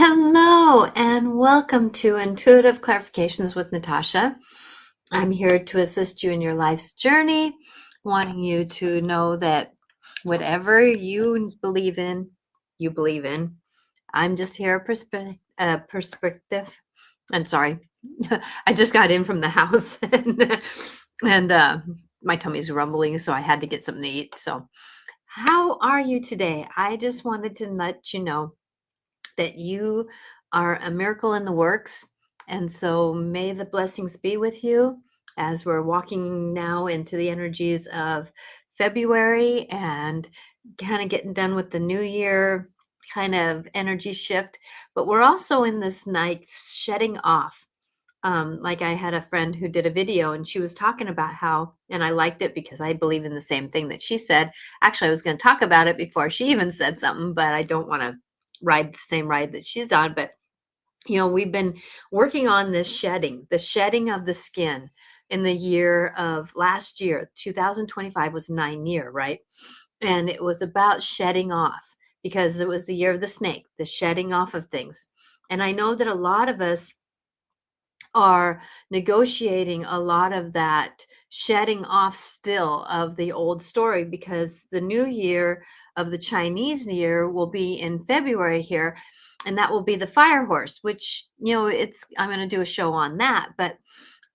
Hello, and welcome to Intuitive Clarifications with Natasha. I'm here to assist you in your life's journey, wanting you to know that whatever you believe in, you believe in. I'm just here a perspective. I'm sorry. I just got in from the house and my tummy's rumbling, so I had to get something to eat. So, how are you today? I just wanted to let you know that you are a miracle in the works. And so may the blessings be with you as we're walking now into the energies of February and kind of getting done with the new year kind of energy shift. But we're also in this night shedding off. Like I had a friend who did a video and she was talking about how, and I liked it because I believe in the same thing that she said. Actually, I was going to talk about it before she even said something, but I don't want to ride the same ride that she's on. But, we've been working on this shedding, the shedding of the skin in the year of last year. 2025 was 9 year, right? And it was about shedding off because it was the year of the snake, the shedding off of things. And I know that a lot of us are negotiating a lot of that shedding off still of the old story because the new year of the Chinese year will be in February here, and that will be the fire horse, which it's I'm going to do a show on that, but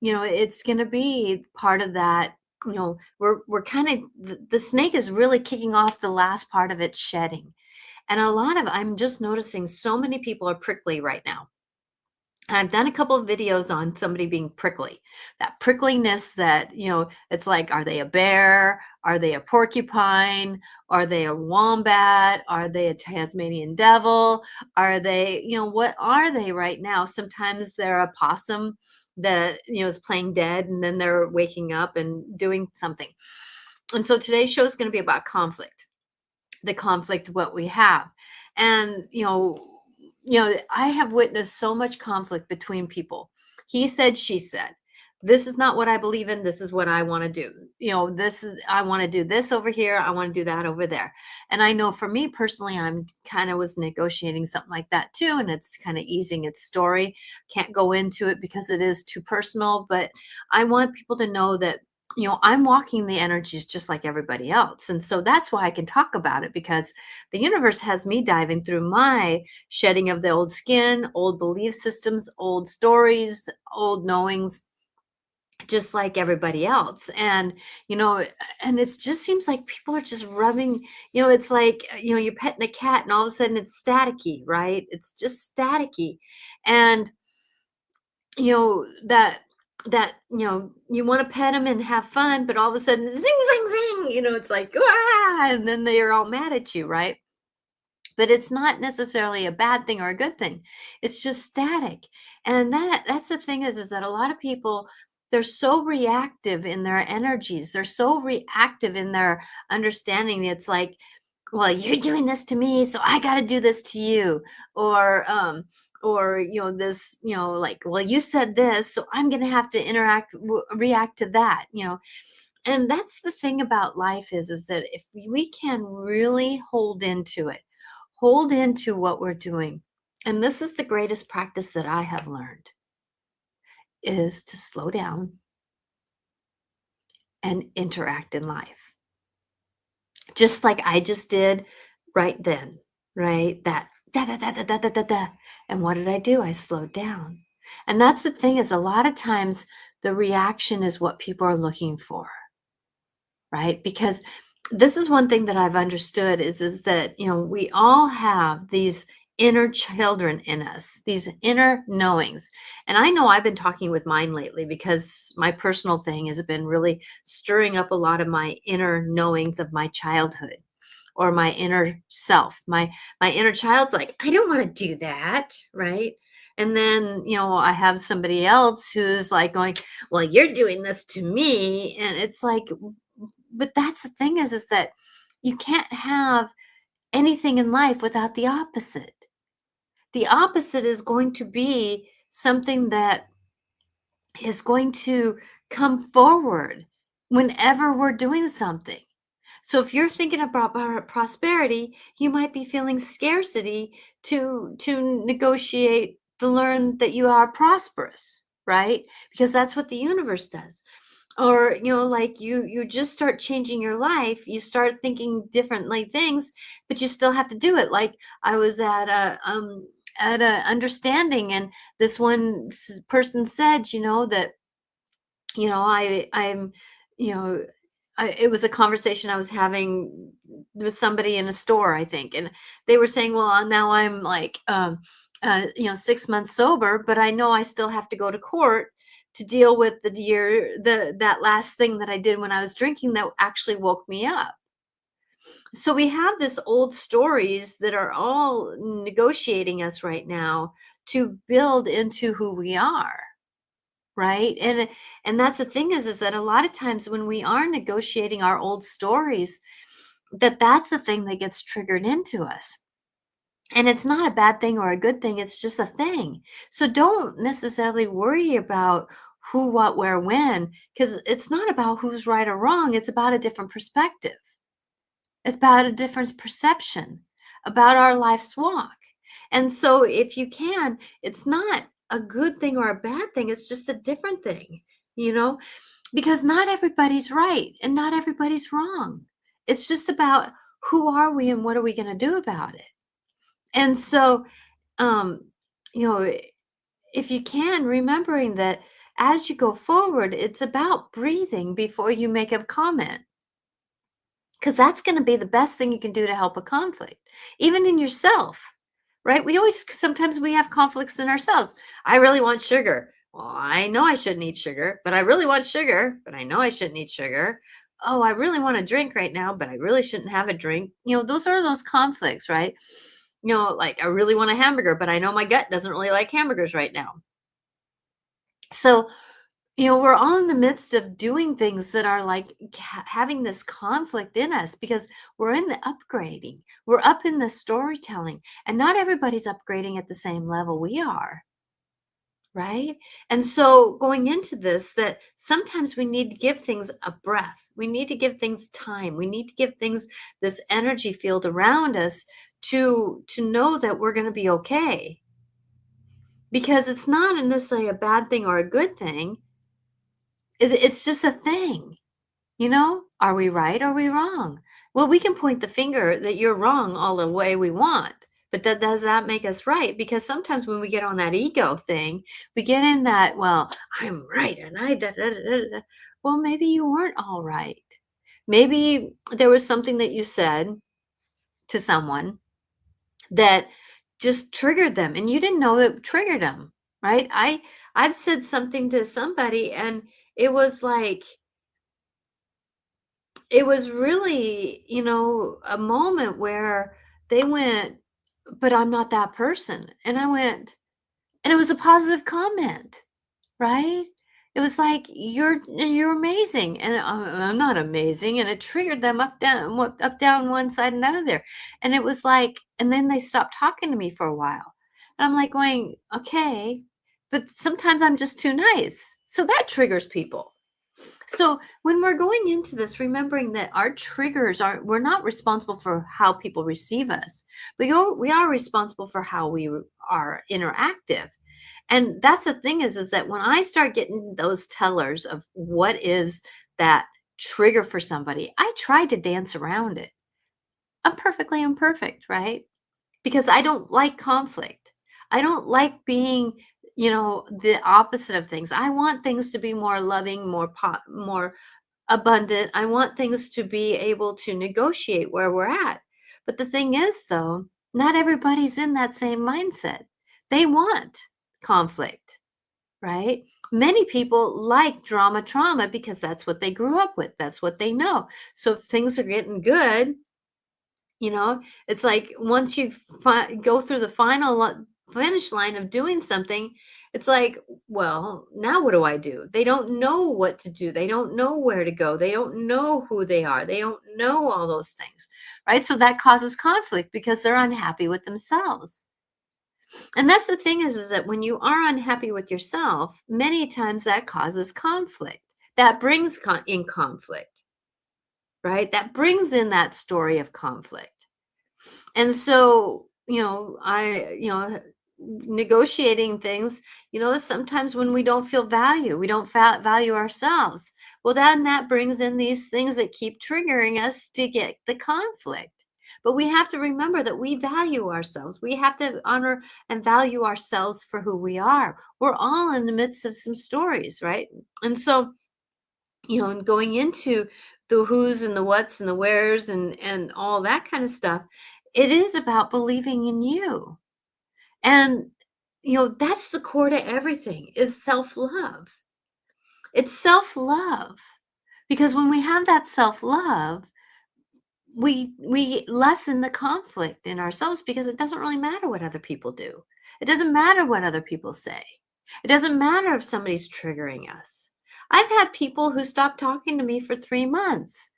it's going to be part of that. We're kind of the snake is really kicking off the last part of its shedding, and a lot of I'm just noticing so many people are prickly right now. And I've done a couple of videos on somebody being prickly. That prickliness that, it's like, are they a bear? Are they a porcupine? Are they a wombat? Are they a Tasmanian devil? Are they, what are they right now? Sometimes they're a possum that, is playing dead and then they're waking up and doing something. And so today's show is going to be about conflict, the conflict, what we have. And, I have witnessed so much conflict between people. He said, she said, this is not what I believe in. This is what I want to do. I want to do this over here. I want to do that over there. And I know for me personally, I'm kind of was negotiating something like that too. And it's kind of easing its story. Can't go into it because it is too personal, but I want people to know that I'm walking the energies just like everybody else. And so that's why I can talk about it, because the universe has me diving through my shedding of the old skin, old belief systems, old stories, old knowings, just like everybody else. And, and it just seems like people are just rubbing, it's like, you're petting a cat and all of a sudden it's staticky, right? It's just staticky. And, that you want to pet them and have fun, but all of a sudden zing zing zing, it's like and then they're all mad at you, right? But it's not necessarily a bad thing or a good thing. It's just static. And that's the thing is that a lot of people, they're so reactive in their energies, they're so reactive in their understanding. It's like, well, you're doing this to me, so I got to do this to you. Or this, like, well, you said this, so I'm going to have to react to that. And that's the thing about life is that if we can really hold into what we're doing, and this is the greatest practice that I have learned, is to slow down and interact in life, just like I just did right then, right? That da da da da da da da da. And what did I do? I slowed down. And that's the thing, is a lot of times the reaction is what people are looking for, right? Because this is one thing that I've understood is that, we all have these inner children in us, these inner knowings. And I know I've been talking with mine lately because my personal thing has been really stirring up a lot of my inner knowings of my childhood or my inner self. My inner child's like, I don't want to do that, right? And then, I have somebody else who's like going, well, you're doing this to me. And it's like, but that's the thing is that you can't have anything in life without the opposite. The opposite is going to be something that is going to come forward whenever we're doing something. So if you're thinking about prosperity, you might be feeling scarcity to negotiate to learn that you are prosperous, right? Because that's what the universe does. Or like you just start changing your life, you start thinking differently things, but you still have to do it. Like I was at a understanding, and this one person said, that I'm you know it was a conversation I was having with somebody in a store, I think, and they were saying, well, now I'm like 6 months sober, but I know I still have to go to court to deal with that last thing that I did when I was drinking that actually woke me up. So we have this old stories that are all negotiating us right now to build into who we are, right? And that's the thing is that a lot of times when we are negotiating our old stories, that's the thing that gets triggered into us. And it's not a bad thing or a good thing, it's just a thing. So don't necessarily worry about who, what, where, when, because it's not about who's right or wrong, it's about a different perspective. It's about a different perception about our life's walk. And so if you can, it's not a good thing or a bad thing, it's just a different thing, you know, because not everybody's right and not everybody's wrong. It's just about who are we and what are we going to do about it. And so, um, you know, if you can, remembering that as you go forward, it's about breathing before you make a comment, because that's going to be the best thing you can do to help a conflict, even in yourself, right? Sometimes we have conflicts in ourselves. I really want sugar. Well, I know I shouldn't eat sugar, but I really want sugar, but I know I shouldn't eat sugar. Oh, I really want a drink right now, but I really shouldn't have a drink. Those are those conflicts, right? Like I really want a hamburger, but I know my gut doesn't really like hamburgers right now. So we're all in the midst of doing things that are like having this conflict in us because we're in the upgrading. We're up in the storytelling, and not everybody's upgrading at the same level we are, right? And so going into this, that sometimes we need to give things a breath. We need to give things time. We need to give things this energy field around us to know that we're going to be okay. Because it's not necessarily a bad thing or a good thing. It's just a thing. Are we right? Or are we wrong? Well, we can point the finger that you're wrong all the way we want, but does that make us right? Because sometimes when we get on that ego thing, we get in that, well, I'm right and I da, da, da, da, da. Well, maybe you weren't all right. Maybe there was something that you said to someone that just triggered them and you didn't know it triggered them, right? I've said something to somebody and it was like it was really, a moment where they went, "But I'm not that person." And I went, and it was a positive comment, right? It was like, "You're amazing." And I'm not amazing. And it triggered them up, down, one side, and another. And it was like, and then they stopped talking to me for a while. And I'm like going, okay, but sometimes I'm just too nice. So that triggers people. So when we're going into this, remembering that our triggers we're not responsible for how people receive us. We are responsible for how we are interactive. And that's the thing is that when I start getting those tellers of what is that trigger for somebody, I try to dance around it. I'm perfectly imperfect, right? Because I don't like conflict. I don't like being, the opposite of things. I want things to be more loving, more abundant. I want things to be able to negotiate where we're at. But the thing is, though, not everybody's in that same mindset. They want conflict, right? Many people like drama trauma because that's what they grew up with. That's what they know. So if things are getting good, it's like once you go through the finish line of doing something, it's like, well, now what do I do? They don't know what to do. They don't know where to go. They don't know who they are. They don't know all those things, right? So that causes conflict because they're unhappy with themselves. And that's the thing is that when you are unhappy with yourself, many times that causes conflict. That brings in conflict. right? That brings in that story of conflict. And so, negotiating things, sometimes when we don't feel value, we don't value ourselves. Well, then that brings in these things that keep triggering us to get the conflict. But we have to remember that we value ourselves. We have to honor and value ourselves for who we are. We're all in the midst of some stories, right? And so, and going into the who's and the what's and the where's and all that kind of stuff, it is about believing in you. And that's the core to everything, is self-love. It's self-love. Because when we have that self-love, we lessen the conflict in ourselves, because it doesn't really matter what other people do. It doesn't matter what other people say. It doesn't matter if somebody's triggering us. I've had people who stopped talking to me for 3 months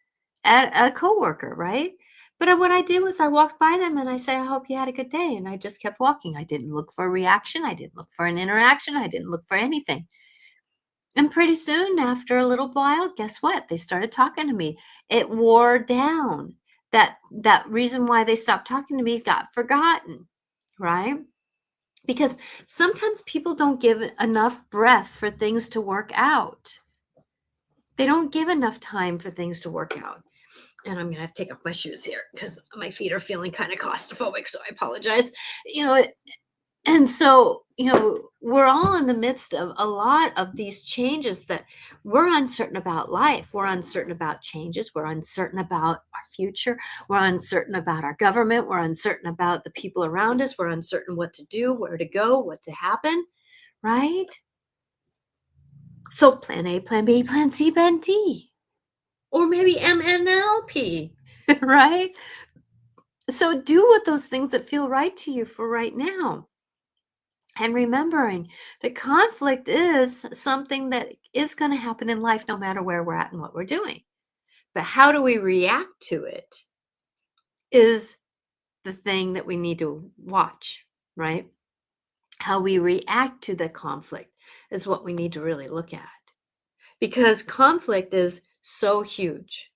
at a coworker, right? But what I did was I walked by them and I say, I hope you had a good day. And I just kept walking. I didn't look for a reaction. I didn't look for an interaction. I didn't look for anything. And pretty soon, after a little while, guess what? They started talking to me. It wore down. That reason why they stopped talking to me got forgotten, right? Because sometimes people don't give enough breath for things to work out. They don't give enough time for things to work out. And I'm going to have to take off my shoes here because my feet are feeling kind of claustrophobic. So I apologize. And so, we're all in the midst of a lot of these changes that we're uncertain about life. We're uncertain about changes. We're uncertain about our future. We're uncertain about our government. We're uncertain about the people around us. We're uncertain what to do, where to go, what to happen, right? So plan A, plan B, plan C, plan D, or maybe MNLP, right? So do what those things that feel right to you for right now. And remembering that conflict is something that is going to happen in life no matter where we're at and what we're doing. But how do we react to it is the thing that we need to watch, right? How we react to the conflict is what we need to really look at, because conflict is so huge.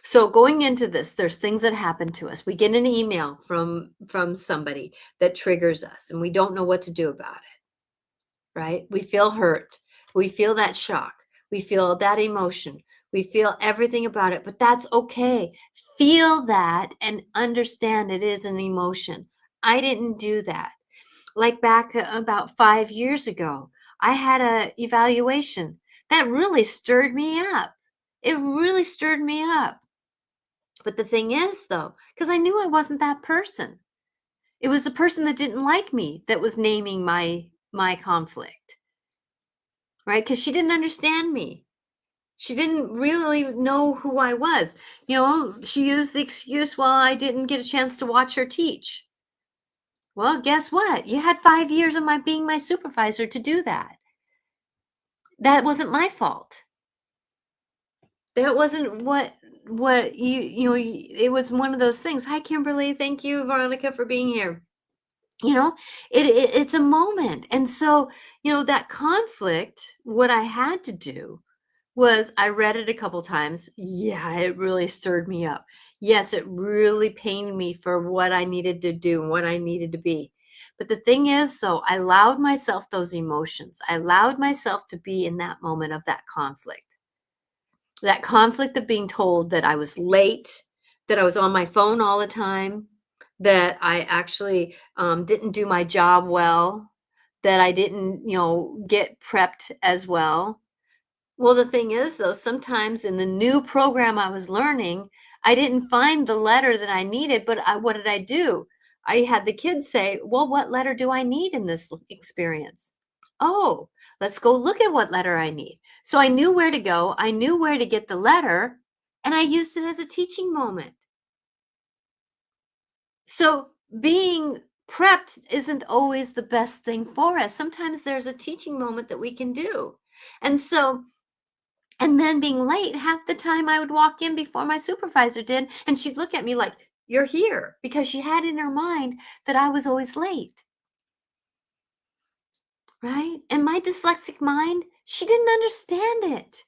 So going into this, there's things that happen to us. We get an email from somebody that triggers us and we don't know what to do about it, right? We feel hurt. We feel that shock. We feel that emotion. We feel everything about it, but that's okay. Feel that and understand it is an emotion. I didn't do that. Like back about 5 years ago, I had a evaluation that really stirred me up. It really stirred me up. But the thing is, though, because I knew I wasn't that person. It was the person that didn't like me that was naming my conflict, right? Because she didn't understand me. She didn't really know who I was. She used the excuse, well, I didn't get a chance to watch her teach. Well, guess what? You had 5 years of my being my supervisor to do that. That wasn't my fault. That wasn't what it was one of those things. Hi, Kimberly. Thank you, Veronica, for being here. It's a moment. And so, that conflict, what I had to do was I read it a couple times. Yeah, it really stirred me up. Yes, it really pained me for what I needed to do and what I needed to be. But the thing is, though, I allowed myself those emotions. I allowed myself to be in that moment of that conflict. That conflict of being told that I was late, that I was on my phone all the time, that I actually didn't do my job well, that I didn't, get prepped as well. Well, the thing is, though, sometimes in the new program I was learning, I didn't find the letter that I needed, but what did I do? I had the kids say, well, what letter do I need in this experience? Oh, let's go look at what letter I need. So I knew where to go. I knew where to get the letter, and I used it as a teaching moment. So being prepped isn't always the best thing for us. Sometimes there's a teaching moment that we can do. And then being late, half the time I would walk in before my supervisor did, and she'd look at me like, you're here, because she had in her mind that I was always late. Right? And my dyslexic mind, she didn't understand it.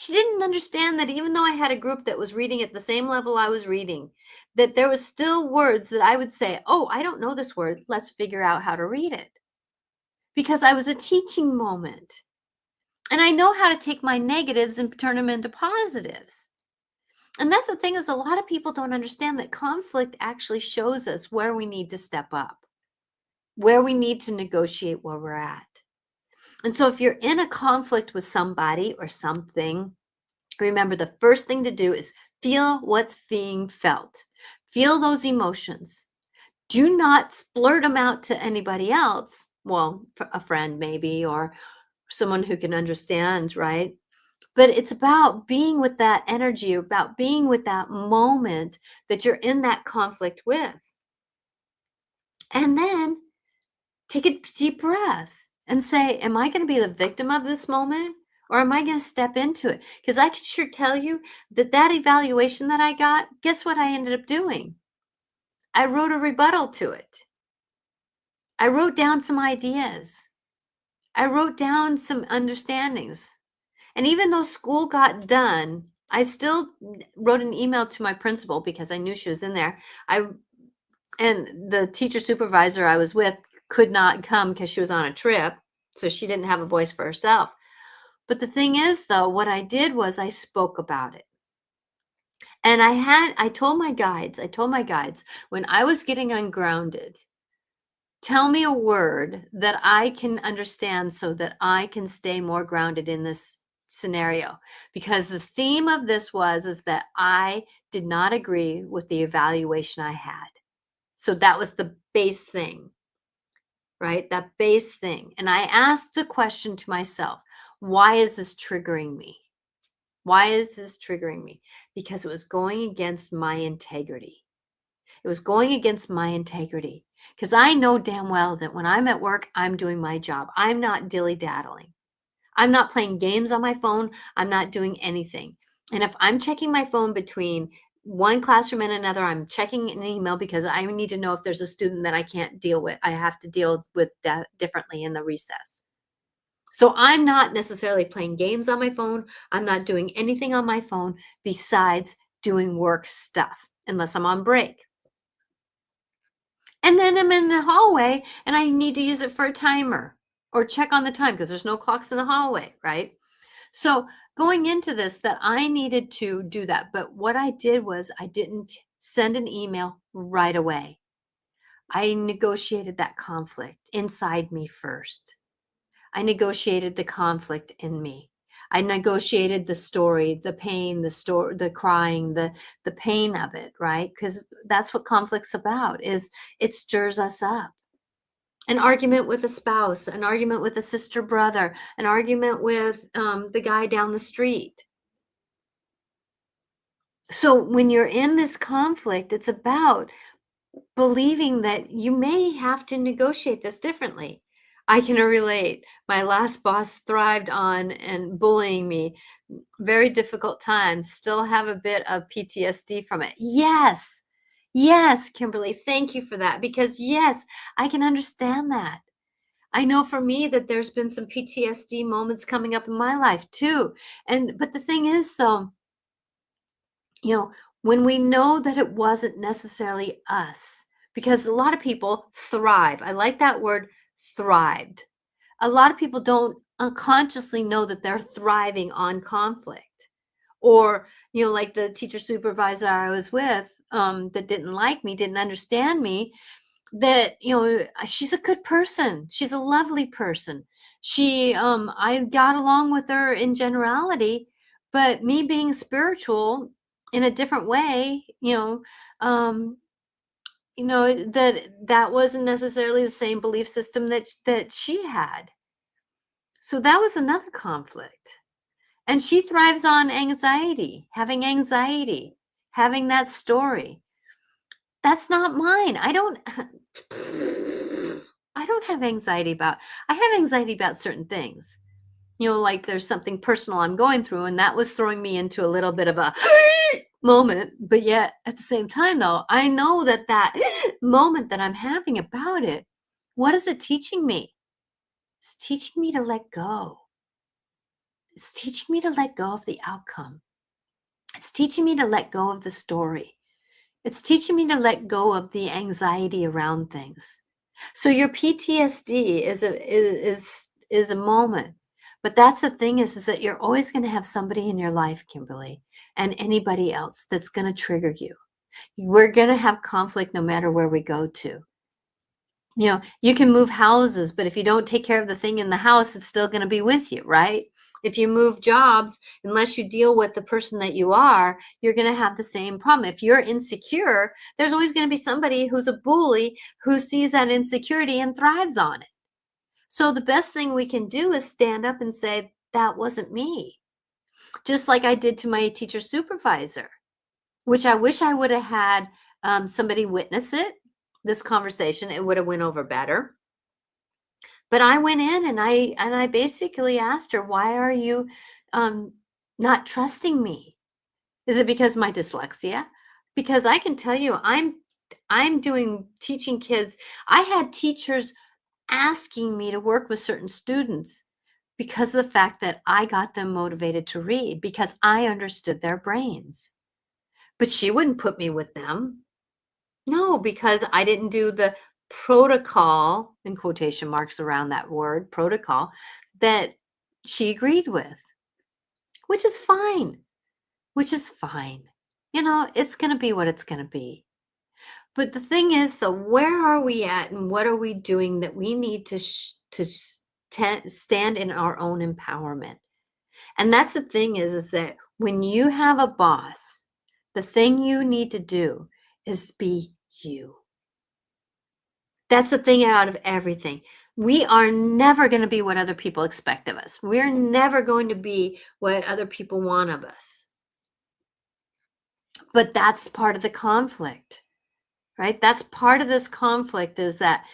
She didn't understand that even though I had a group that was reading at the same level I was reading, that there was still words that I would say, "Oh, I don't know this word. Let's figure out how to read it." Because I was a teaching moment. And I know how to take my negatives and turn them into positives. And that's the thing, is a lot of people don't understand that conflict actually shows us where we need to step up, where we need to negotiate where we're at. And so if you're in a conflict with somebody or something, remember the first thing to do is feel what's being felt. Feel those emotions. Do not splurt them out to anybody else. Well, a friend maybe, or someone who can understand, right? But it's about being with that energy, about being with that moment that you're in that conflict with. And then take a deep breath and say, am I going to be the victim of this moment? Or am I going to step into it? Because I can sure tell you that that evaluation that I got, guess what I ended up doing? I wrote a rebuttal to it. I wrote down some ideas. I wrote down some understandings. And even though school got done, I still wrote an email to my principal because I knew she was in there. And the teacher supervisor I was with could not come because she was on a trip, so she didn't have a voice for herself. But the thing is, though, what I did was I spoke about it. And I told my guides, when I was getting ungrounded, tell me a word that I can understand so that I can stay more grounded in this scenario. Because the theme of this is that I did not agree with the evaluation I had. So that was the base thing, right? That base thing. And I asked the question to myself, why is this triggering me? Why is this triggering me? Because it was going against my integrity. It was going against my integrity. Because I know damn well that when I'm at work, I'm doing my job. I'm not dilly-daddling. I'm not playing games on my phone. I'm not doing anything. And if I'm checking my phone between one classroom and another, I'm checking an email because I need to know if there's a student that I can't deal with. I have to deal with that differently in the recess. So I'm not necessarily playing games on my phone. I'm not doing anything on my phone besides doing work stuff, unless I'm on break. And then I'm in the hallway and I need to use it for a timer or check on the time because there's no clocks in the hallway, right? So going into this, that I needed to do that. But what I did was I didn't send an email right away. I negotiated that conflict inside me first. I negotiated the conflict in me. I negotiated the story, the pain, the crying, the pain of it, right? Because that's what conflict's about, is it stirs us up. An argument with a spouse, an argument with a sister, brother, an argument with the guy down the street. So when you're in this conflict, it's about believing that you may have to negotiate this differently. I can relate. My last boss thrived on and bullying me. Very difficult times. Still have a bit of PTSD from it. Yes. Yes, Kimberly, thank you for that. Because yes, I can understand that. I know for me that there's been some PTSD moments coming up in my life too. But the thing is though, when we know that it wasn't necessarily us, because a lot of people thrive. I like that word, thrived. A lot of people don't unconsciously know that they're thriving on conflict. Or, like the teacher supervisor I was with, that didn't like me, didn't understand me, that, she's a good person. She's a lovely person. I got along with her in generality, but me being spiritual in a different way, that wasn't necessarily the same belief system that she had. So that was another conflict. And she thrives on anxiety, having that story. That's not mine. I don't have anxiety I have anxiety about certain things. Like there's something personal I'm going through, and that was throwing me into a little bit of a moment. But yet at the same time, though, I know that moment that I'm having about it, what is it teaching me? It's teaching me to let go. It's teaching me to let go of the outcome. It's teaching me to let go of the story. It's teaching me to let go of the anxiety around things. So your PTSD is a moment. But that's the thing is that you're always going to have somebody in your life, Kimberly, and anybody else that's going to trigger you. We're going to have conflict no matter where we go to. You can move houses, but if you don't take care of the thing in the house, it's still going to be with you, right? If you move jobs, unless you deal with the person that you are, you're going to have the same problem. If you're insecure, there's always going to be somebody who's a bully who sees that insecurity and thrives on it. So the best thing we can do is stand up and say, that wasn't me. Just like I did to my teacher supervisor, which I wish I would have had somebody witness it, this conversation. It would have went over better. But I went in and I basically asked her, why are you not trusting me? Is it because of my dyslexia? Because I can tell you, I'm teaching kids. I had teachers asking me to work with certain students because of the fact that I got them motivated to read, because I understood their brains. But she wouldn't put me with them. No, because I didn't do the protocol, in quotation marks around that word, protocol, that she agreed with, which is fine, which is fine. It's going to be what it's going to be. But the thing is, though, where are we at and what are we doing that we need to stand in our own empowerment? And that's the thing is that when you have a boss, the thing you need to do is be you. That's the thing out of everything. We are never going to be what other people expect of us. We're never going to be what other people want of us. But that's part of the conflict, right? That's part of this conflict is that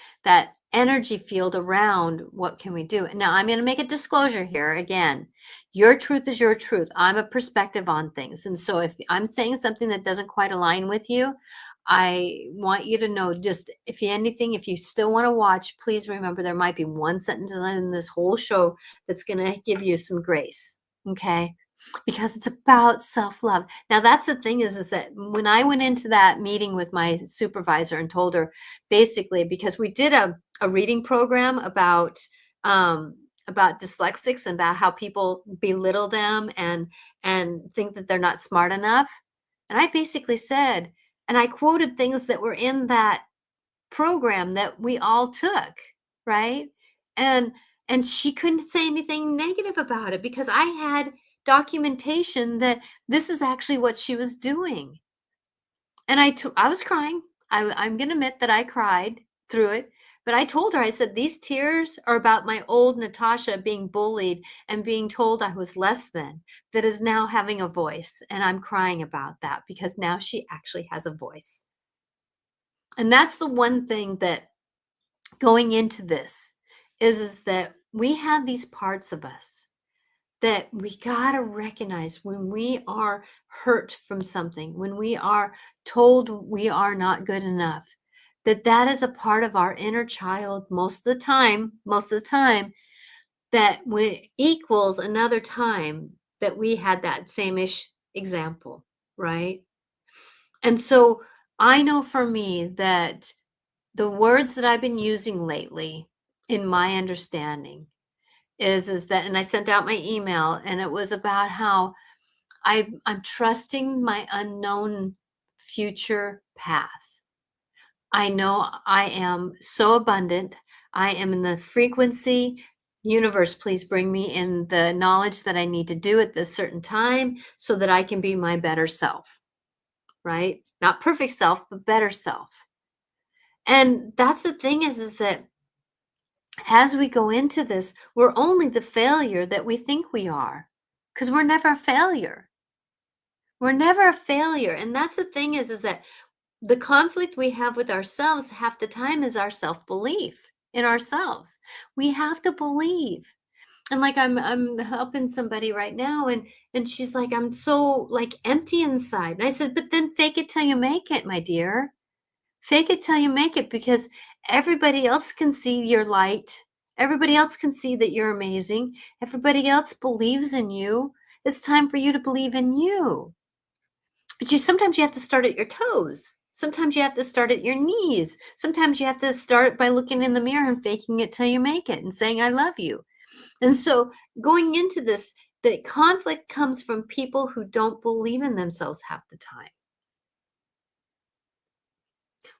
energy field around what can we do. Now, I'm going to make a disclosure here again. Your truth is your truth. I'm a perspective on things. And so if I'm saying something that doesn't quite align with you, I want you to know, just if you still want to watch, please remember there might be one sentence in this whole show that's going to give you some grace. Okay. Because it's about self-love. Now, that's the thing is that when I went into that meeting with my supervisor and told her basically, because we did a reading program about dyslexics and about how people belittle them and think that they're not smart enough. And I basically said, and I quoted things that were in that program that we all took, right? And she couldn't say anything negative about it because I had documentation that this is actually what she was doing. And I was crying. I'm going to admit that I cried through it. But I told her, I said, these tears are about my old Natasha being bullied and being told I was less than, that is now having a voice. And I'm crying about that because now she actually has a voice. And that's the one thing that going into this is that we have these parts of us that we got to recognize when we are hurt from something, when we are told we are not good enough, that is a part of our inner child most of the time, that equals another time that we had that same-ish example, right? And so I know for me that the words that I've been using lately, in my understanding, is that, and I sent out my email, and it was about how I'm trusting my unknown future path. I know I am so abundant. I am in the frequency. Universe, please bring me in the knowledge that I need to do at this certain time so that I can be my better self, right? Not perfect self, but better self. And that's the thing is that as we go into this, we're only the failure that we think we are, because we're never a failure. We're never a failure. And that's the thing is that the conflict we have with ourselves half the time is our self-belief in ourselves. We have to believe. And like I'm helping somebody right now and she's like, I'm so like empty inside. And I said, but then fake it till you make it, my dear. Fake it till you make it, because everybody else can see your light Everybody else can see that you're amazing. Everybody else believes in you. It's time for you to believe in you. But sometimes you have to start at your toes. Sometimes you have to start at your knees. Sometimes you have to start by looking in the mirror and faking it till you make it and saying, I love you. And so going into this, the conflict comes from people who don't believe in themselves half the time.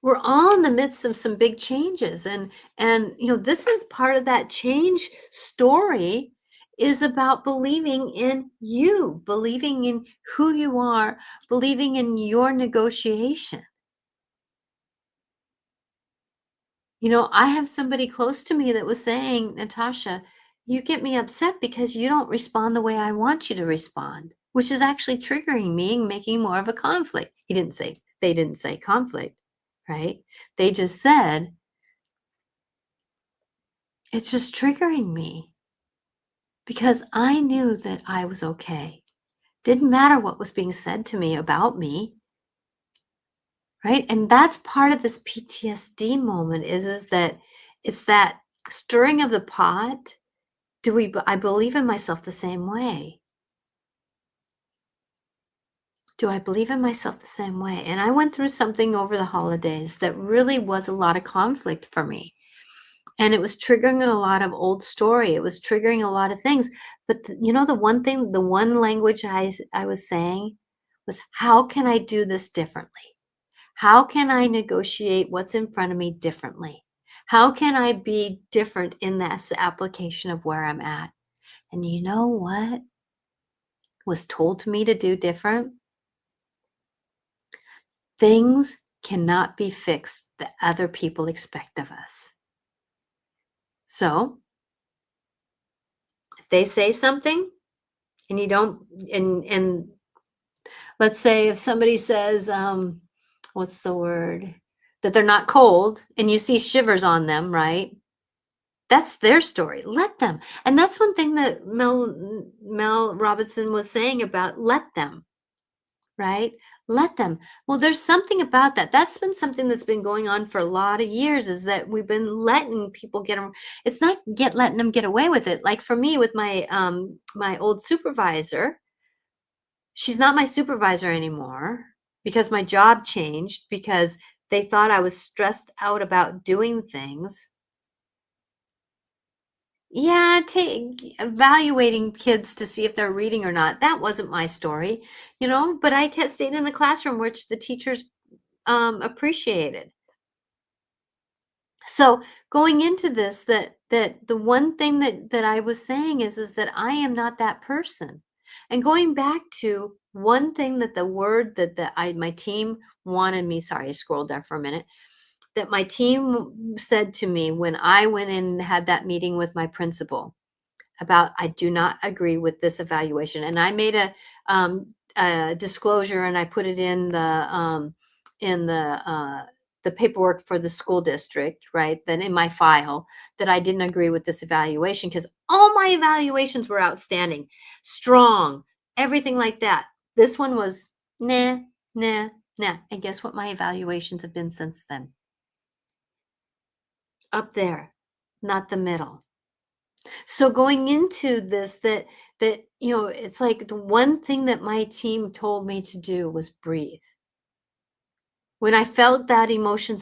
We're all in the midst of some big changes, and this is part of that change story, is about believing in you, believing in who you are, believing in your negotiation. I have somebody close to me that was saying, Natasha, you get me upset because you don't respond the way I want you to respond, which is actually triggering me and making more of a conflict. They didn't say conflict, right? They just said, it's just triggering me because I knew that I was okay. Didn't matter what was being said to me about me, right? And that's part of this PTSD moment is that it's that stirring of the pot. I believe in myself the same way? Do I believe in myself the same way? And I went through something over the holidays that really was a lot of conflict for me. And it was triggering a lot of old story. It was triggering a lot of things. But the one thing, the one language I was saying was, how can I do this differently? How can I negotiate what's in front of me differently? How can I be different in this application of where I'm at? And you know what was told to me to do different? Things cannot be fixed that other people expect of us. So if they say something and you don't, and let's say if somebody says, what's the word? That they're not cold and you see shivers on them, right? That's their story. Let them. And that's one thing that Mel Robinson was saying about let them. Right? Let them. Well, there's something about that. That's been something that's been going on for a lot of years, is that we've been letting people it's not letting them get away with it. Like for me with my old supervisor, she's not my supervisor anymore because my job changed, because they thought I was stressed out about doing things. Yeah, evaluating kids to see if they're reading or not. That wasn't my story, but I kept staying in the classroom, which the teachers appreciated. So going into this, that the one thing that I was saying is that I am not that person. And going back to one thing that the word my team wanted me, sorry, I scrolled there for a minute, that my team said to me when I went in and had that meeting with my principal about, I do not agree with this evaluation. And I made a disclosure, and I put it in the paperwork for the school district, right? Then in my file, that I didn't agree with this evaluation because all my evaluations were outstanding, strong, everything like that. This one was nah, nah, nah. And guess what my evaluations have been since then? Up there, not the middle. So going into this, it's like the one thing that my team told me to do was breathe. When I felt that emotion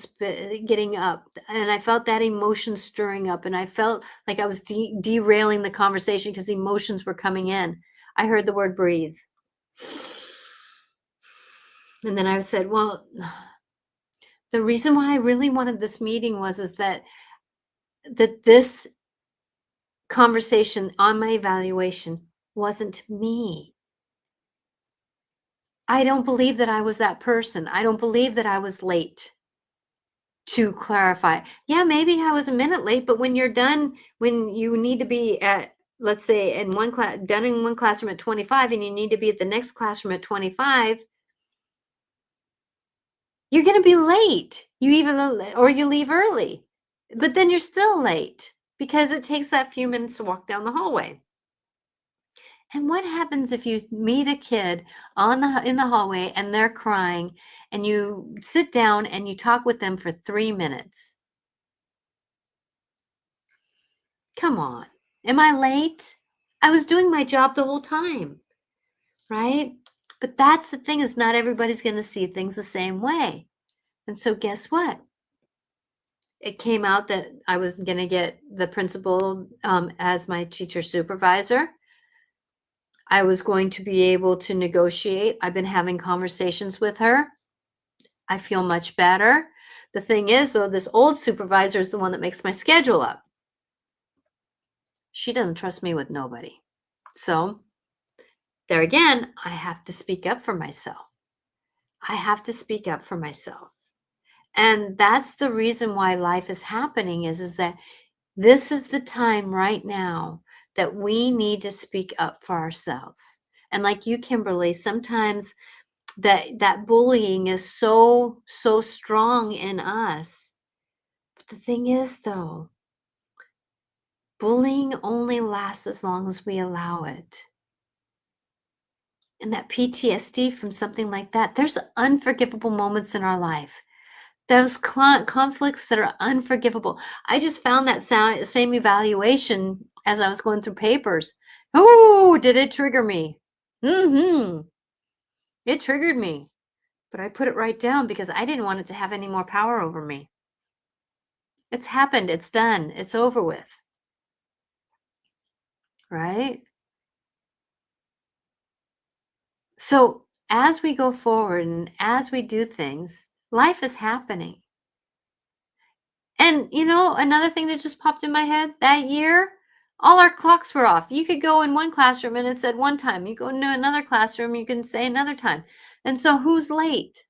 getting up, and I felt that emotion stirring up, and I felt like I was derailing the conversation because emotions were coming in, I heard the word breathe. And then I said, well, the reason why I really wanted this meeting is that this conversation on my evaluation wasn't me. I don't believe that I was that person. I don't believe that I was late to clarify. Yeah, maybe I was a minute late, but when you're done, when you need to be at, let's say, in one class, done in one classroom at 25, and you need to be at the next classroom at 25, you're going to be late. Or you leave early, but then you're still late because it takes that few minutes to walk down the hallway. And what happens if you meet a kid in the hallway and they're crying, and you sit down and you talk with them for 3 minutes? Come on. Am I late? I was doing my job the whole time, right? But that's the thing, is not everybody's going to see things the same way. And so guess what? It came out that I was going to get the principal as my teacher supervisor. I was going to be able to negotiate. I've been having conversations with her. I feel much better. The thing is, though, this old supervisor is the one that makes my schedule up. She doesn't trust me with nobody. So there again, I have to speak up for myself. I have to speak up for myself. And that's the reason why life is happening is that this is the time right now that we need to speak up for ourselves. And like you, Kimberly, sometimes that bullying is so strong in us. But the thing is, though, bullying only lasts as long as we allow it. And that PTSD from something like that, there's unforgivable moments in our life. Those conflicts that are unforgivable. I just found that same evaluation as I was going through papers. Oh, did it trigger me? Mm-hmm. It triggered me. But I put it right down because I didn't want it to have any more power over me. It's happened. It's done. It's over with. Right? So as we go forward and as we do things, life is happening. And another thing that just popped in my head, that year, all our clocks were off. You could go in one classroom and it said one time. You go into another classroom, you can say another time. And so who's late?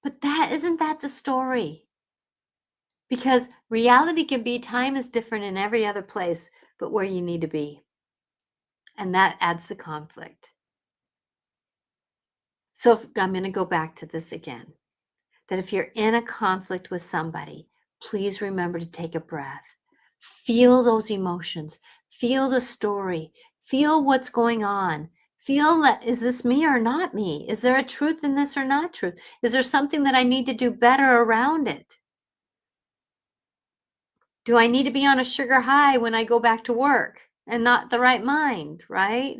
But isn't that the story? Because reality can be, time is different in every other place, but where you need to be. And that adds the conflict. So I'm going to go back to this again. That if you're in a conflict with somebody, please remember to take a breath. Feel those emotions. Feel the story. Feel what's going on. Feel that, is this me or not me? Is there a truth in this or not truth? Is there something that I need to do better around it? Do I need to be on a sugar high when I go back to work and not the right mind, right?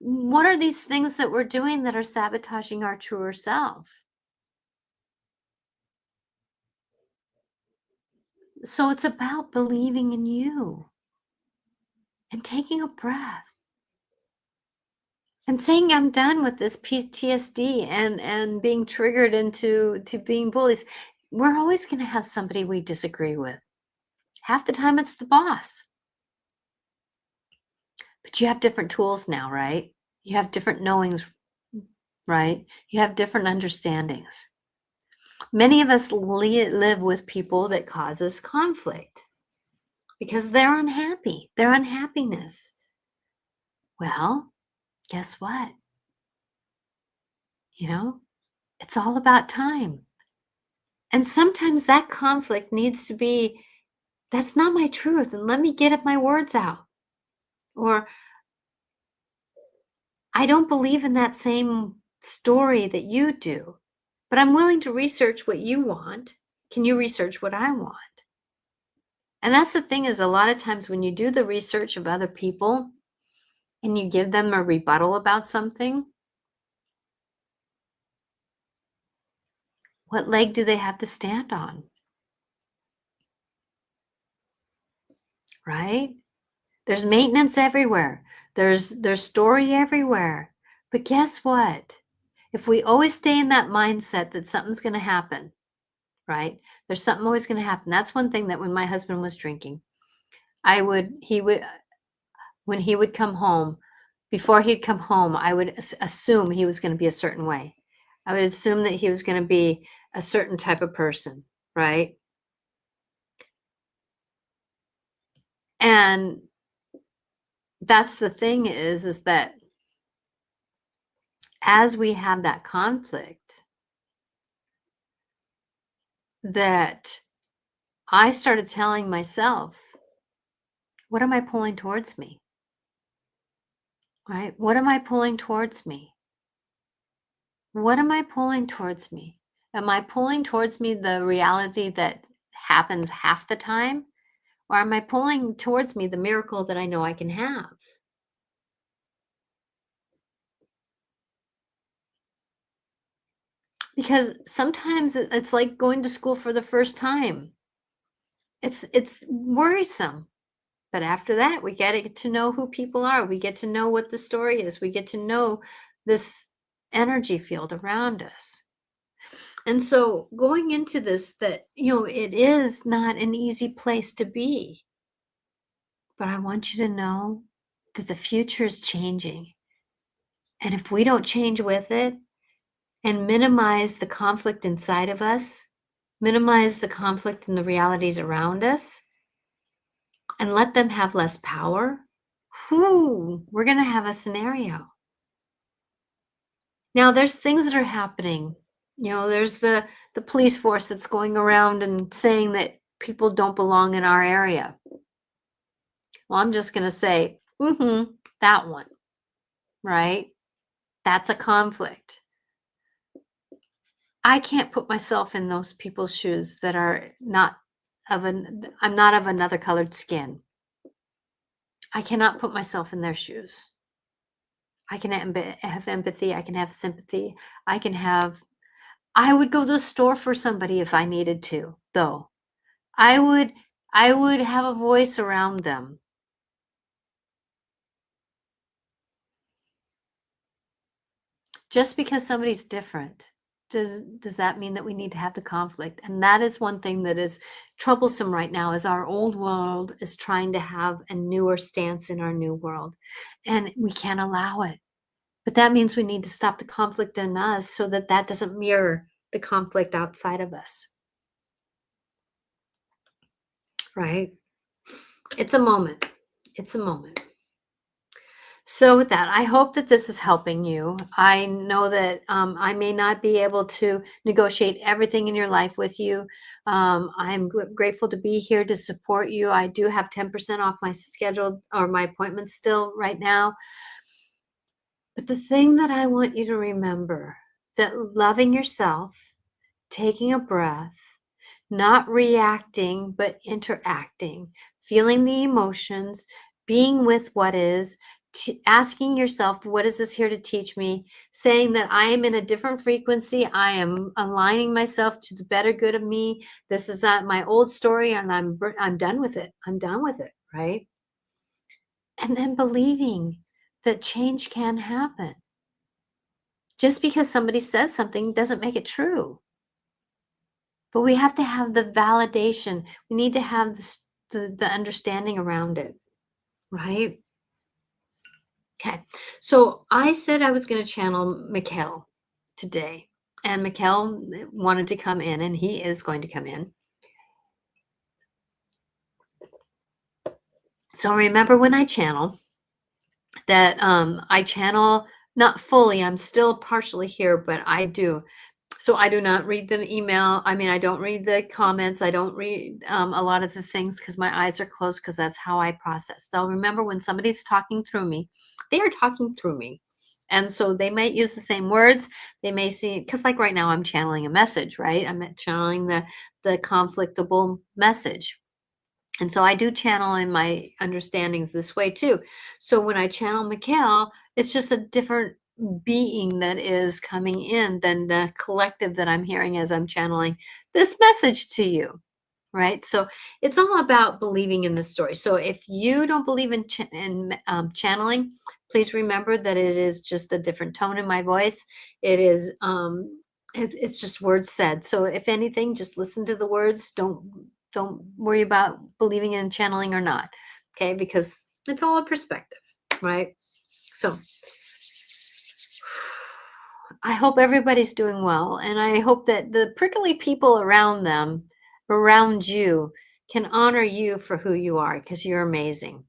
What are these things that we're doing that are sabotaging our truer self? So it's about believing in you and taking a breath and saying, I'm done with this PTSD and being triggered into being bullies. We're always going to have somebody we disagree with. Half the time it's the boss. But you have different tools now, right? You have different knowings, right? You have different understandings. Many of us live with people that cause us conflict because they're unhappy, their unhappiness. Well, guess what? It's all about time. And sometimes that conflict needs to be, that's not my truth, and let me get my words out. Or I don't believe in that same story that you do, but I'm willing to research what you want. Can you research what I want? And that's the thing, is a lot of times when you do the research of other people and you give them a rebuttal about something, what leg do they have to stand on? Right? There's maintenance everywhere. There's story everywhere. But guess what? If we always stay in that mindset that something's going to happen, right? There's something always going to happen. That's one thing that when my husband was drinking, when he would come home, before he'd come home, I would assume he was going to be a certain way. I would assume that he was going to be a certain type of person, right? And that's the thing is that as we have that conflict, that I started telling myself, what am I pulling towards me? Right? What am I pulling towards me? What am I pulling towards me? Am I pulling towards me the reality that happens half the time? Or am I pulling towards me the miracle that I know I can have? Because sometimes it's like going to school for the first time. It's worrisome. But after that, we get to know who people are. We get to know what the story is. We get to know this energy field around us. And so going into this, that, it is not an easy place to be. But I want you to know that the future is changing. And if we don't change with it and minimize the conflict inside of us, minimize the conflict in the realities around us, and let them have less power, we're going to have a scenario. Now, there's things that are happening. There's the police force that's going around and saying that people don't belong in our area. Well, I'm just going to say, that one, right? That's a conflict. I can't put myself in those people's shoes that are I'm not of another colored skin. I cannot put myself in their shoes. I can have empathy. I can have sympathy. I would go to the store for somebody if I needed to, though. I would have a voice around them. Just because somebody's different, does that mean that we need to have the conflict? And that is one thing that is troublesome right now, is our old world is trying to have a newer stance in our new world, and we can't allow it. But that means we need to stop the conflict in us so that that doesn't mirror the conflict outside of us. Right? It's a moment. It's a moment. So with that, I hope that this is helping you. I know that I may not be able to negotiate everything in your life with you. I'm grateful to be here to support you. I do have 10% off my scheduled or my appointments still right now. But the thing that I want you to remember, that loving yourself, taking a breath, not reacting, but interacting, feeling the emotions, being with what is, asking yourself, what is this here to teach me? Saying that I am in a different frequency. I am aligning myself to the better good of me. This is my old story, and I'm done with it. I'm done with it, right? And then believing that change can happen. Just because somebody says something doesn't make it true. But we have to have the validation. We need to have the understanding around it, right? Okay. So I said I was going to channel Mikeal today, and Mikeal wanted to come in, and he is going to come in. So remember, when I channel, that I channel not fully. I'm still partially here, but I do. So I do not read the email. I mean, I don't read the comments. I don't read a lot of the things because my eyes are closed, because that's how I process. So remember, when somebody's talking through me, they are talking through me. And so they might use the same words. They may see, because like right now I'm channeling a message, right? I'm channeling the conflictable message. And so I do channel in my understandings this way too. So when I channel Mikeal, it's just a different being that is coming in than the collective that I'm hearing as I'm channeling this message to you. Right. So it's all about believing in the story. So if you don't believe in, channeling, please remember that it is just a different tone in my voice. It is, it's just words said. So if anything, just listen to the words. Don't worry about believing in channeling or not. Okay. Because it's all a perspective. Right. So I hope everybody's doing well. And I hope that the prickly people around you, can honor you for who you are, because you're amazing.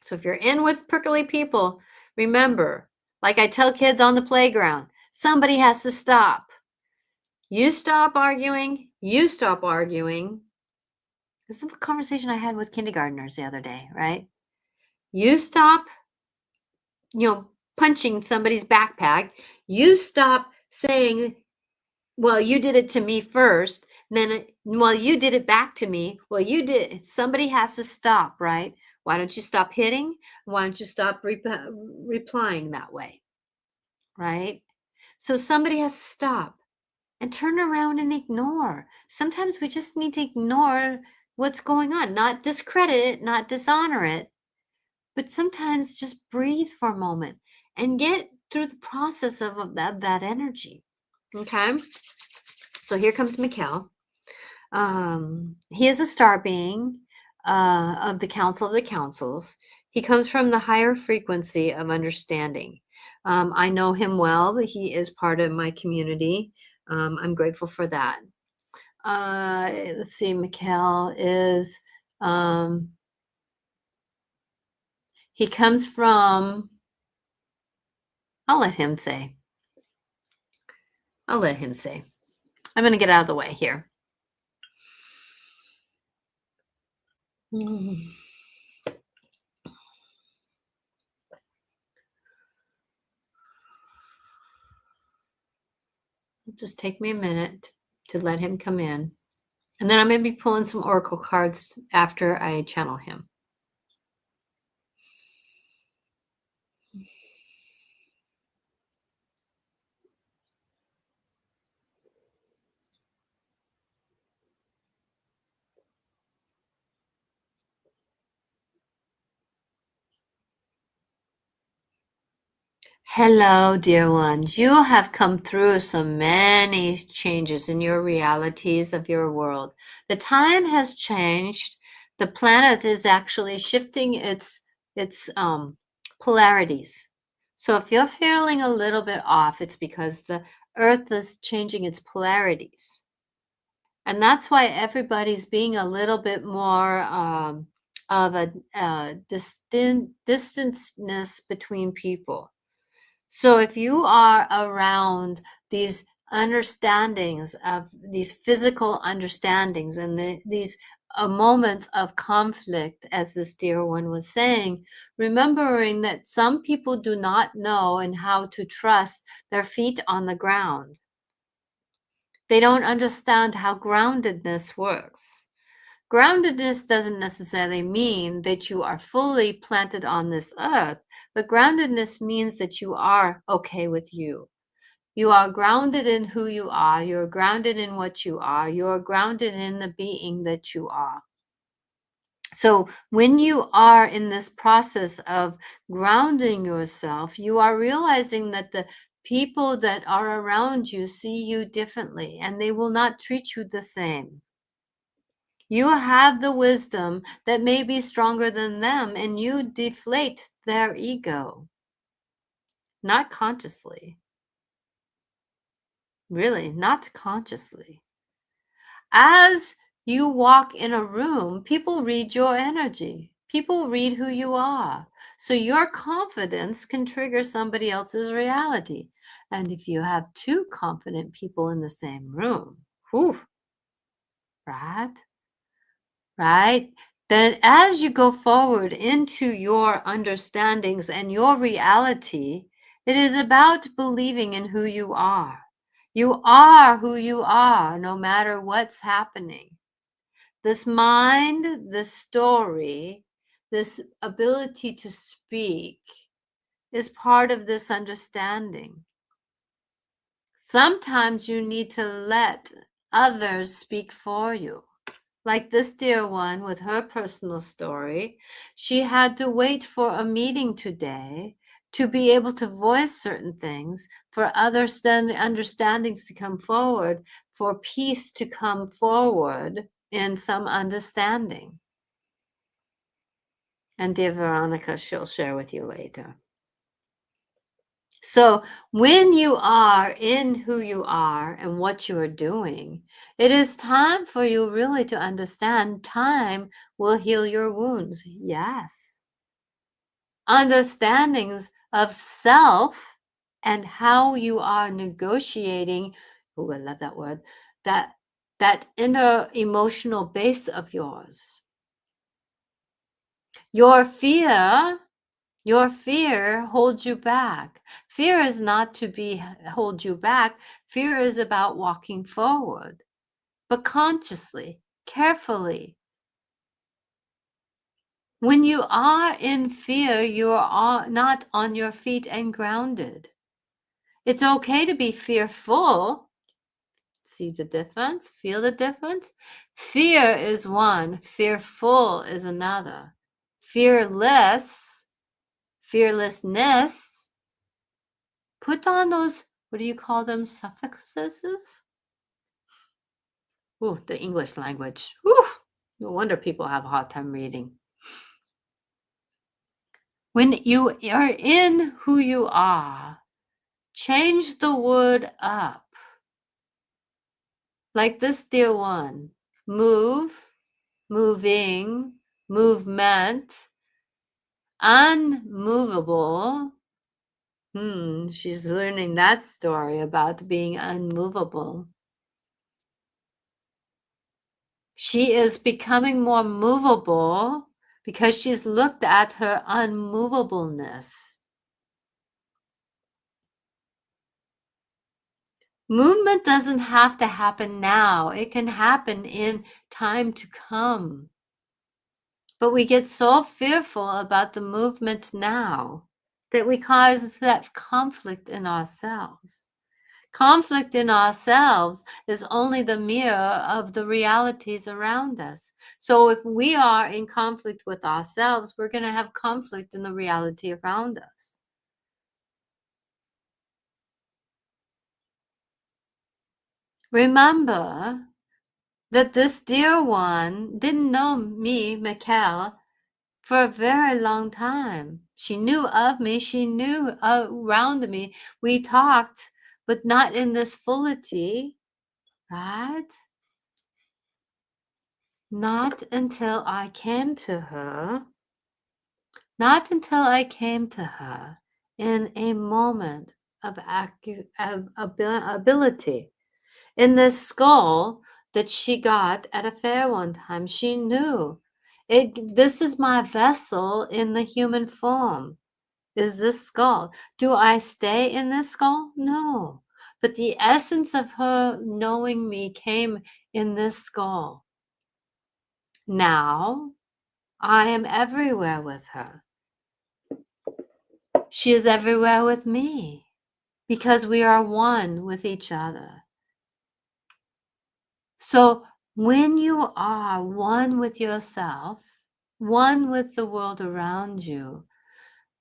So if you're in with prickly people, remember, like I tell kids on the playground, somebody has to stop. You stop arguing. You stop arguing. This is a conversation I had with kindergartners the other day, right? You stop, punching somebody's backpack. You stop saying, well, you did it to me first. Then, well, you did it back to me. Well, you did. Somebody has to stop, right? Why don't you stop hitting? Why don't you stop replying that way, right? So somebody has to stop and turn around and ignore. Sometimes we just need to ignore what's going on, not discredit it, not dishonor it, but sometimes just breathe for a moment and get through the process of that energy. Okay. So here comes Mikeal. He is a star being of the Council of the Councils. He comes from the higher frequency of understanding. I know him well. He is part of my community. I'm grateful for that. Let's see, Mikeal is, he comes from, I'll let him say. I'll let him say. I'm going to get out of the way here. Just take me a minute to let him come in. And then I'm going to be pulling some oracle cards after I channel him. Hello, dear ones. You have come through so many changes in your realities of your world. The time has changed. The planet is actually shifting its polarities. So if you're feeling a little bit off, it's because the Earth is changing its polarities. And that's why everybody's being a little bit more of a distanceness between people. So if you are around these understandings of these physical understandings and these moments of conflict, as this dear one was saying, remembering that some people do not know and how to trust their feet on the ground. They don't understand how groundedness works. Groundedness doesn't necessarily mean that you are fully planted on this earth, but groundedness means that you are okay with you. You are grounded in who you are. You're grounded in what you are. You're grounded in the being that you are. So when you are in this process of grounding yourself, you are realizing that the people that are around you see you differently and they will not treat you the same. You have the wisdom that may be stronger than them, and you deflate their ego. Not consciously. Really, not consciously. As you walk in a room, people read your energy. People read who you are. So your confidence can trigger somebody else's reality. And if you have two confident people in the same room, whew, right? Right? Then as you go forward into your understandings and your reality, it is about believing in who you are. You are who you are, no matter what's happening. This mind, this story, this ability to speak is part of this understanding. Sometimes you need to let others speak for you. Like this dear one with her personal story, she had to wait for a meeting today to be able to voice certain things, for other understandings to come forward, for peace to come forward in some understanding. And dear Veronica, she'll share with you later. So when you are in who you are and what you are doing, it is time for you really to understand time will heal your wounds. Yes. Understandings of self and how you are negotiating. Oh, I love that word. That inner emotional base of yours. Your fear holds you back. Fear is not to hold you back. Fear is about walking forward. but consciously, carefully. When you are in fear, you are not on your feet and grounded. It's okay to be fearful. See the difference? Feel the difference? Fear is one, fearful is another. Fearlessness, put on those, what do you call them, suffixes? Ooh, the English language. Ooh, no wonder people have a hard time reading. When you are in who you are, change the word up. Like this dear one, move, moving, movement, unmovable. She's learning that story about being unmovable. She is becoming more movable because she's looked at her unmovableness. Movement doesn't have to happen now. It can happen in time to come. But we get so fearful about the movement now that we cause that conflict in ourselves. Conflict in ourselves is only the mirror of the realities around us. So if we are in conflict with ourselves, we're going to have conflict in the reality around us. Remember that this dear one didn't know me, Mikeal, for a very long time. She knew of me, she knew around me. We talked, but not in this fullity, right? Not until I came to her. Not until I came to her in a moment of ability. In this skull that she got at a fair one time, she knew this is my vessel in the human form. Is this skull? Do I stay in this skull? No. But the essence of her knowing me came in this skull. Now I am everywhere with her. She is everywhere with me because we are one with each other. So when you are one with yourself, one with the world around you,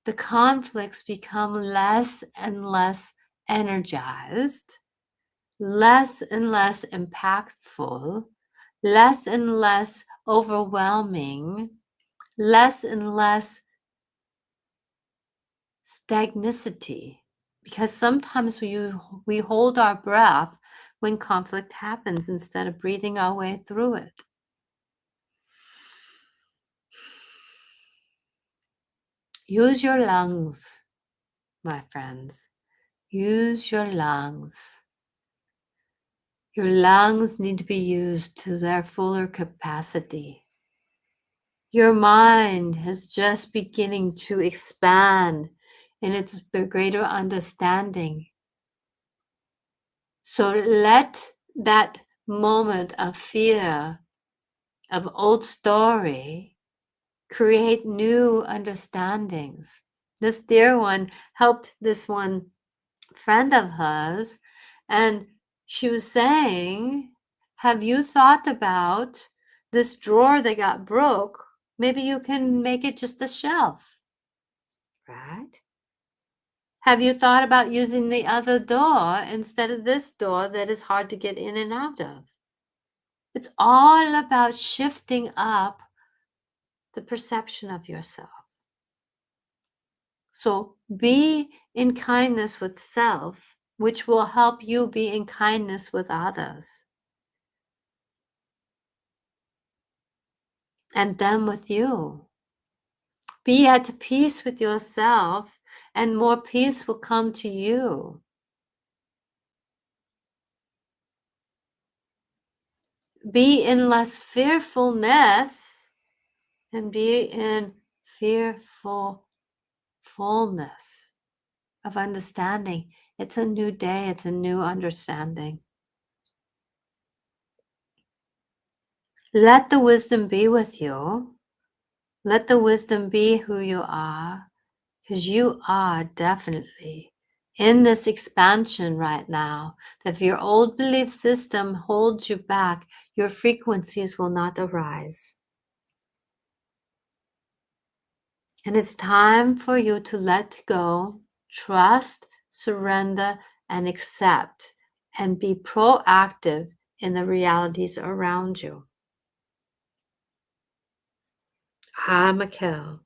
the conflicts become less and less energized, less and less impactful, less and less overwhelming, less and less stagnicity. Because sometimes we hold our breath when conflict happens instead of breathing our way through it. Use your lungs, my friends. Use your lungs. Your lungs need to be used to their fuller capacity. Your mind is just beginning to expand in its greater understanding. So let that moment of fear, of old story, create new understandings. This dear one helped this one friend of hers, and she was saying, have you thought about this drawer that got broke? Maybe you can make it just a shelf, right? Have you thought about using the other door instead of this door that is hard to get in and out of? It's all about shifting up the perception of yourself. So be in kindness with self, which will help you be in kindness with others. And them with you. Be at peace with yourself, and more peace will come to you. Be in less fearfulness and be in fearfulness of understanding. It's a new day, it's a new understanding. Let the wisdom be with you. Let the wisdom be who you are, because you are definitely in this expansion right now. That if your old belief system holds you back, your frequencies will not arise. And it's time for you to let go, trust, surrender, and accept, and be proactive in the realities around you. I'm Mikeal.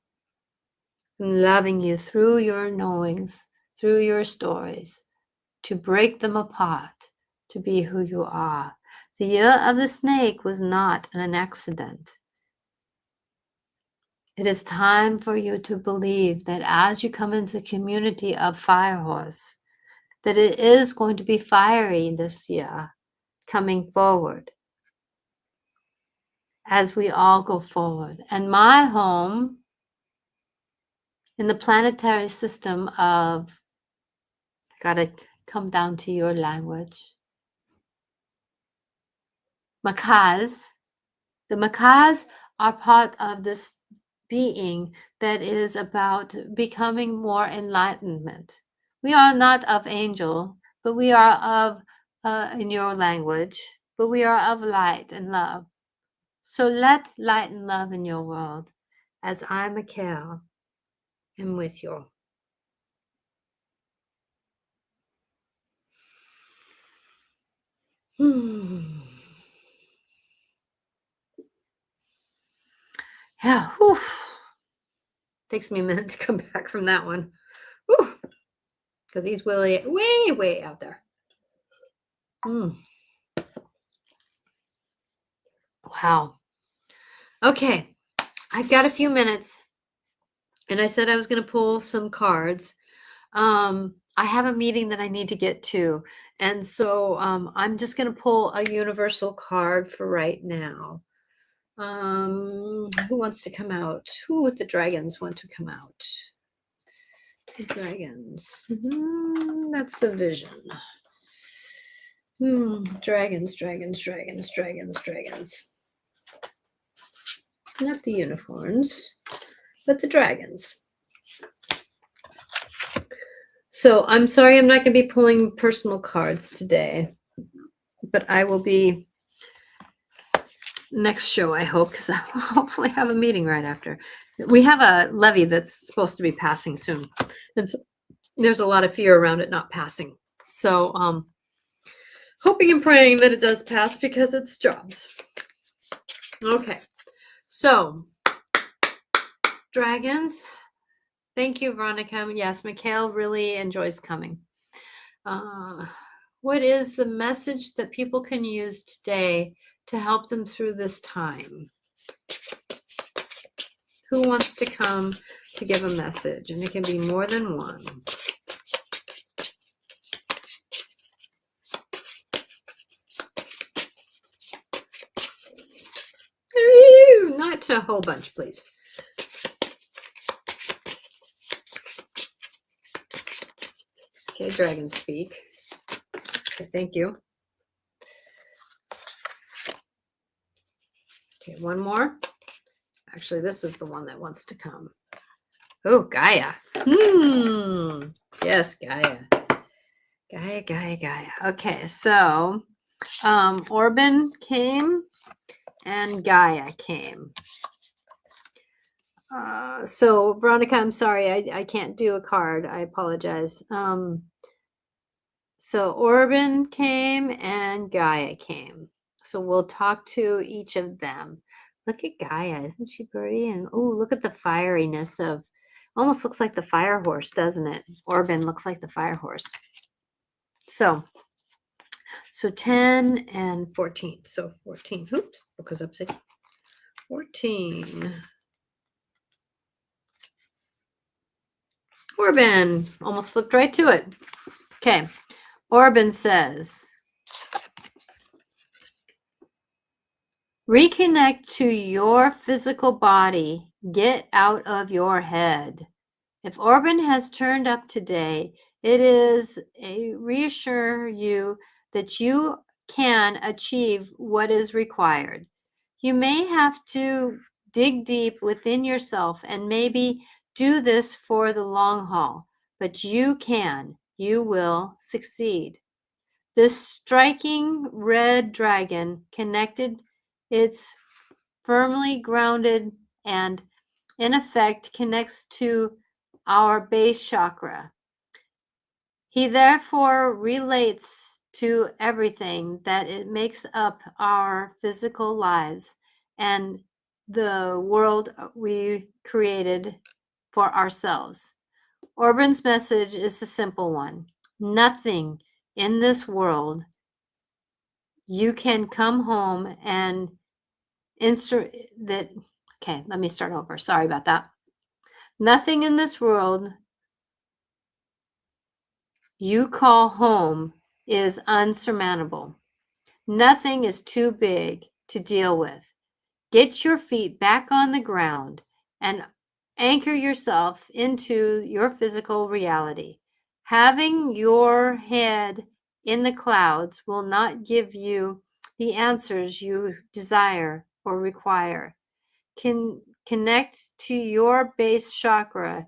I'm loving you through your knowings, through your stories, to break them apart, to be who you are. The year of the snake was not an accident. It is time for you to believe that as you come into the community of Firehorse, that it is going to be fiery this year coming forward as we all go forward. And my home in the planetary system of, gotta come down to your language, Makas. The Makas are part of this being that is about becoming more enlightenment. We are not of angel, but we are of, in your language, but we are of light and love. So let light and love in your world, as I, Mikeal, am with you. Yeah, whew. Takes me a minute to come back from that one. Because he's really way, way out there. Wow. Okay, I've got a few minutes, and I said I was going to pull some cards. I have a meeting that I need to get to, and so I'm just going to pull a universal card for right now. Who wants to come out? Who with the dragons want to come out? The dragons. That's the vision. Dragons, dragons, dragons, dragons, dragons. Not the unicorns, but the dragons. So I'm sorry I'm not going to be pulling personal cards today, but I will be next show, I hope, because I will hopefully have a meeting right after. We have a levy that's supposed to be passing soon, and so there's a lot of fear around it not passing. So hoping and praying that it does pass because it's jobs. Okay, so dragons. Thank you, Veronica. Yes, Mikeal really enjoys coming. What is the message that people can use today to help them through this time? Who wants to come to give a message? And it can be more than one. Ooh, not a whole bunch, please. Okay, dragon speak. Okay, thank you. Okay, one more. Actually, this is the one that wants to come. Oh, Gaia. Yes, Gaia. Gaia, Gaia, Gaia. Okay, so Orban came and Gaia came. So Veronica, I'm sorry, I can't do a card. I apologize. So Orban came and Gaia came. So we'll talk to each of them. Look at Gaia, isn't she pretty? And oh, look at the fieriness of, almost looks like the fire horse, doesn't it? Orban looks like the fire horse. So 10 and 14. So 14. Oops, because upside down. 14. Orban almost flipped right to it. Okay. Orban says, reconnect to your physical body. Get out of your head. If Orban has turned up today, it is a reassure you that you can achieve what is required. You may have to dig deep within yourself and maybe do this for the long haul, but you can. You will succeed. This striking red dragon connected, it's firmly grounded and in effect connects to our base chakra. He therefore relates to everything that it makes up our physical lives and the world we created for ourselves. Orban's message is a simple one. Nothing in this world you can come home and insert that. Okay, let me start over. Sorry about that. Nothing in this world you call home is unsurmountable. Nothing is too big to deal with. Get your feet back on the ground and anchor yourself into your physical reality. Having your head in the clouds will not give you the answers you desire or require. Connect to your base chakra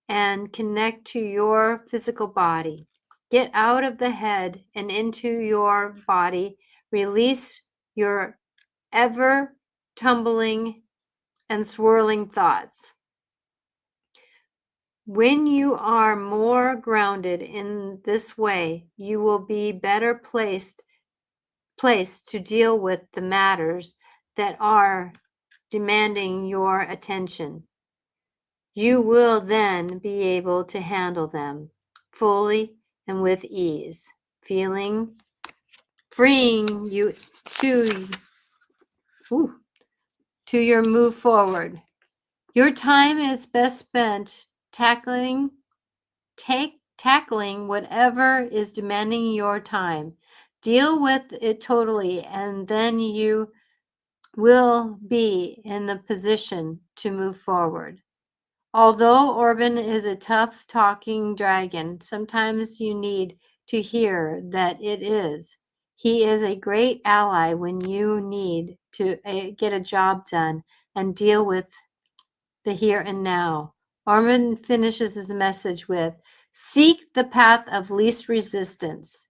and connect to your physical body. Get out of the head and into your body. Release your ever tumbling and swirling thoughts. When you are more grounded in this way, you will be better placed to deal with the matters that are demanding your attention. You will then be able to handle them fully and with ease, freeing you to your move forward. Your time is best spent tackling whatever is demanding your time. Deal with it totally, and then you will be in the position to move forward. Although Orban is a tough talking dragon, sometimes you need to hear that it is. He is a great ally when you need to get a job done and deal with the here and now. Orban finishes his message with, seek the path of least resistance.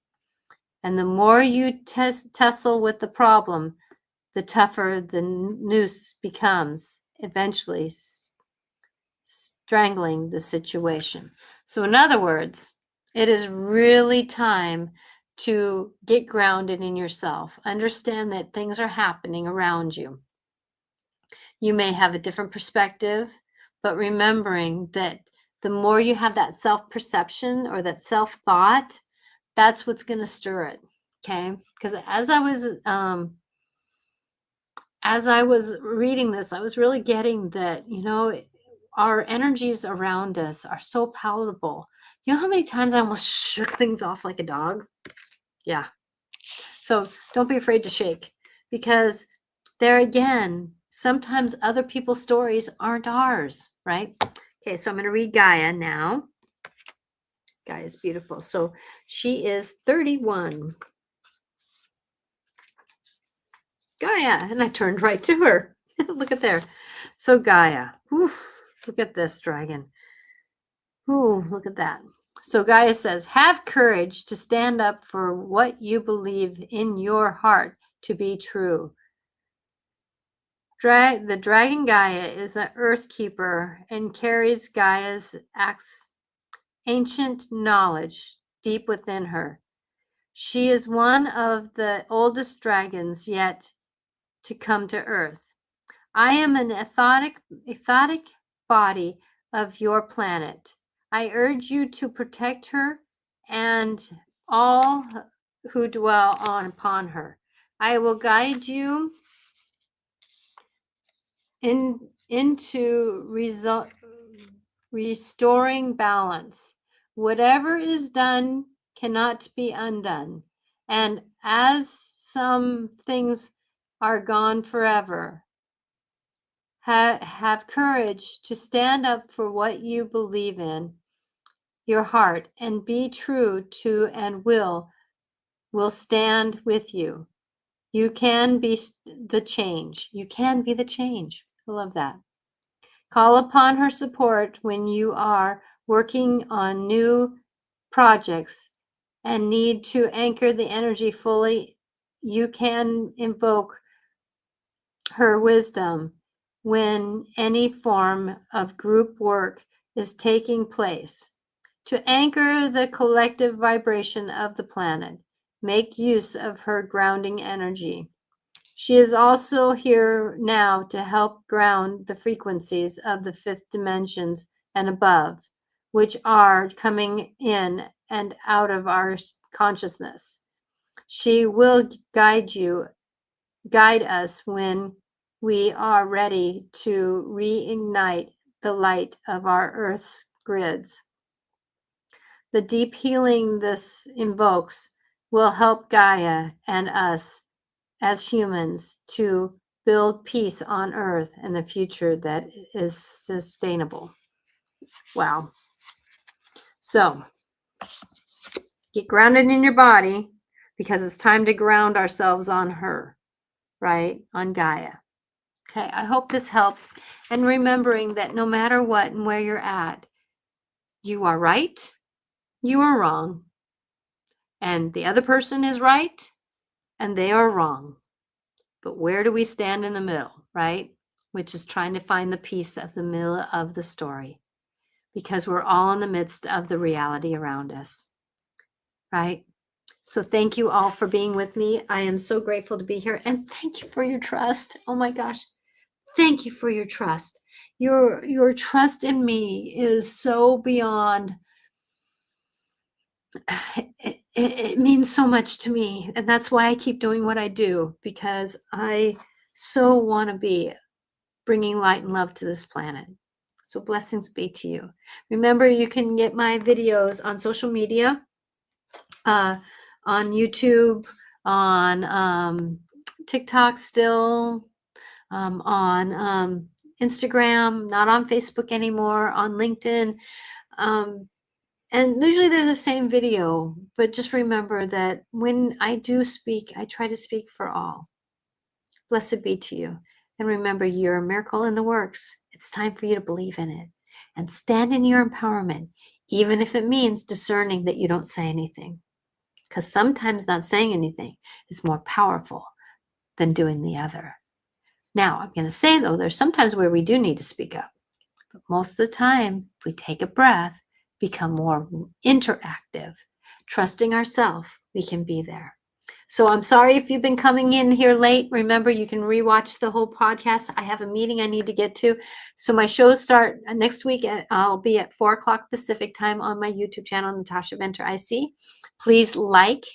And the more you tussle with the problem, the tougher the noose becomes, eventually strangling the situation. So in other words, it is really time to get grounded in yourself. Understand that things are happening around you. You may have a different perspective, but remembering that the more you have that self-perception or that self-thought, that's what's going to stir it. Okay? Because as I was reading this, I was really getting that, our energies around us are so palatable. You know how many times I almost shook things off like a dog? Yeah. So don't be afraid to shake, because there again, sometimes other people's stories aren't ours, right? Okay, so I'm going to read Gaia now. Gaia is beautiful. So she is 31. Gaia, and I turned right to her. Look at there. So Gaia, look at this dragon. Ooh, look at that. So Gaia says, have courage to stand up for what you believe in your heart to be true. The dragon Gaia is an earth keeper and carries Gaia's ancient knowledge deep within her. She is one of the oldest dragons yet to come to earth. I am an etheric body of your planet. I urge you to protect her and all who dwell upon her. I will guide you into restoring balance. Whatever is done cannot be undone. And as some things are gone forever, have courage to stand up for what you believe in your heart and be true to and will stand with you. You can be the change. You can be the change. I love that. Call upon her support when you are working on new projects and need to anchor the energy fully. You can invoke her wisdom when any form of group work is taking place. To anchor the collective vibration of the planet, make use of her grounding energy. She is also here now to help ground the frequencies of the fifth dimensions and above, which are coming in and out of our consciousness. She will guide us when we are ready to reignite the light of our Earth's grids. The deep healing this invokes will help Gaia and us as humans to build peace on Earth and the future that is sustainable. Wow. So get grounded in your body because it's time to ground ourselves on her, right? On Gaia. Okay, I hope this helps. And remembering that no matter what and where you're at, you are right, you are wrong, and the other person is right, and they are wrong. But where do we stand in the middle, right? Which is trying to find the piece of the middle of the story, because we're all in the midst of the reality around us, right? So thank you all for being with me. I am so grateful to be here, and thank you for your trust. Oh my gosh. Thank you for your trust. Your trust in me is so beyond. It means so much to me, and that's why I keep doing what I do, because I so want to be bringing light and love to this planet. So blessings be to you. Remember, you can get my videos on social media, on YouTube, on TikTok still, on Instagram, not on Facebook anymore, on LinkedIn. And usually they're the same video, but just remember that when I do speak, I try to speak for all. Blessed be to you. And remember, you're a miracle in the works. It's time for you to believe in it and stand in your empowerment, even if it means discerning that you don't say anything. Because sometimes not saying anything is more powerful than doing the other. Now, I'm going to say, though, there's sometimes where we do need to speak up. But most of the time, if we take a breath, become more interactive, trusting ourselves, we can be there. So I'm sorry if you've been coming in here late. Remember, you can rewatch the whole podcast. I have a meeting I need to get to. So my shows start next week. I'll be at 4 o'clock Pacific time on my YouTube channel, Natasha Venter IC. Please like,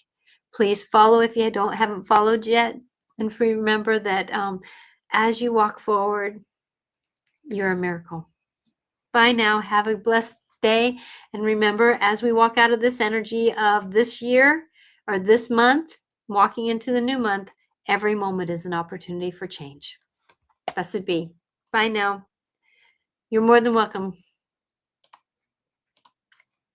please follow if you haven't followed yet. And remember that as you walk forward, you're a miracle. Bye now. Have a blessed day. And remember, as we walk out of this energy of this year or this month, walking into the new month, every moment is an opportunity for change. Blessed be. Bye now. You're more than welcome.